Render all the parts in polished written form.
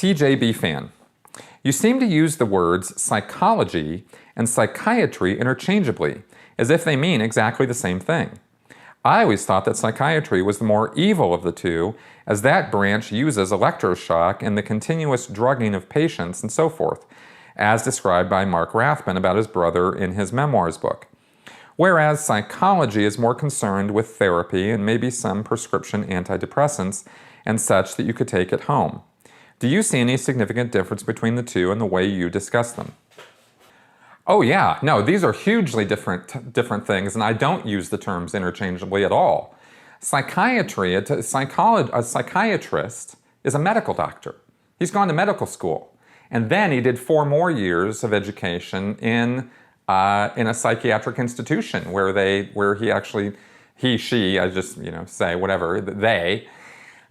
TJB fan. You seem to use the words psychology and psychiatry interchangeably, as if they mean exactly the same thing. I always thought that psychiatry was the more evil of the two, as that branch uses electroshock and the continuous drugging of patients and so forth, as described by Mark Rathbun about his brother in his memoirs book. Whereas psychology is more concerned with therapy and maybe some prescription antidepressants and such that you could take at home. Do you see any significant difference between the two and the way you discuss them? Oh yeah, no, these are hugely different things, and I don't use the terms interchangeably at all. Psychiatry, a psychiatrist is a medical doctor. He's gone to medical school, and then he did 4 more years of education in a psychiatric institution where she, I just say whatever, they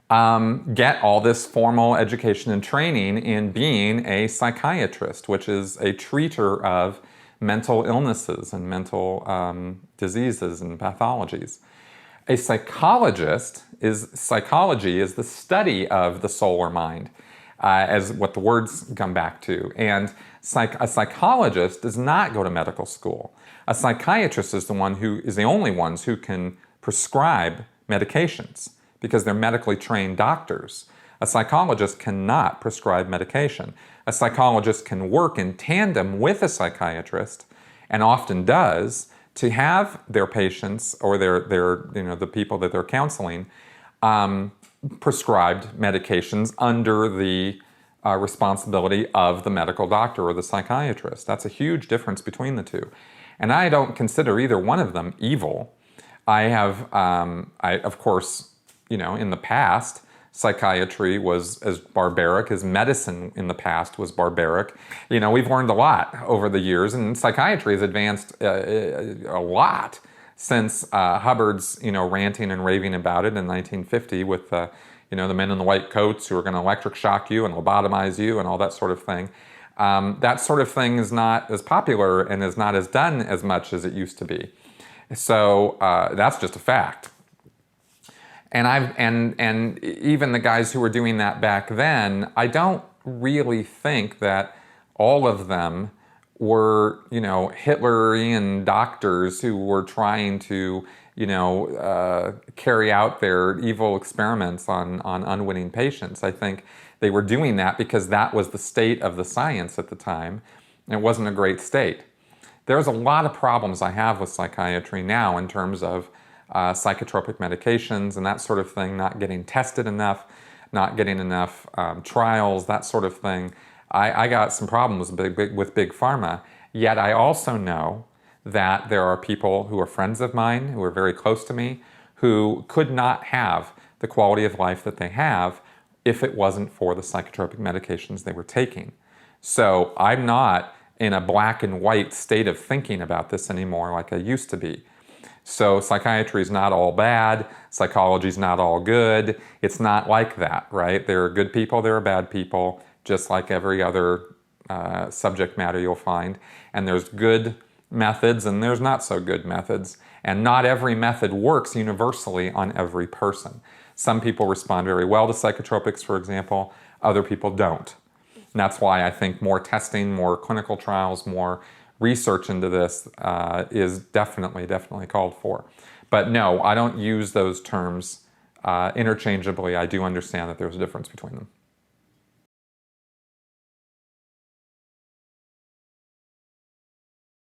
get all this formal education and training in being a psychiatrist, which is a treater of mental illnesses and mental diseases and pathologies. A psychology is the study of the soul or mind, as what the words come back to. And a psychologist does not go to medical school. A psychiatrist is the only ones who can prescribe medications, because they're medically trained doctors. A psychologist cannot prescribe medication. A psychologist can work in tandem with a psychiatrist, and often does, to have their patients or the people that they're counseling prescribed medications under the responsibility of the medical doctor or the psychiatrist. That's a huge difference between the two. And I don't consider either one of them evil. Of course, in the past, psychiatry was as barbaric as medicine in the past was barbaric. We've learned a lot over the years, and psychiatry has advanced a lot since Hubbard's, ranting and raving about it in 1950 with, the men in the white coats who are going to electric shock you and lobotomize you and all that sort of thing. That sort of thing is not as popular and is not as done as much as it used to be. So that's just a fact. And even the guys who were doing that back then, I don't really think that all of them were, Hitlerian doctors who were trying to, carry out their evil experiments on unwitting patients. I think they were doing that because that was the state of the science at the time, and it wasn't a great state. There's a lot of problems I have with psychiatry now in terms of psychotropic medications and that sort of thing, not getting tested enough, not getting enough trials, that sort of thing. I got some problems with big pharma, yet I also know that there are people who are friends of mine, who are very close to me, who could not have the quality of life that they have if it wasn't for the psychotropic medications they were taking. So I'm not in a black and white state of thinking about this anymore like I used to be. So psychiatry is not all bad, psychology is not all good. It's not like that, right? There are good people, there are bad people, just like every other subject matter you'll find. And there's good methods and there's not so good methods. And not every method works universally on every person. Some people respond very well to psychotropics, for example. Other people don't. And that's why I think more testing, more clinical trials, more research into this is definitely called for. But no, I don't use those terms interchangeably. I do understand that there's a difference between them.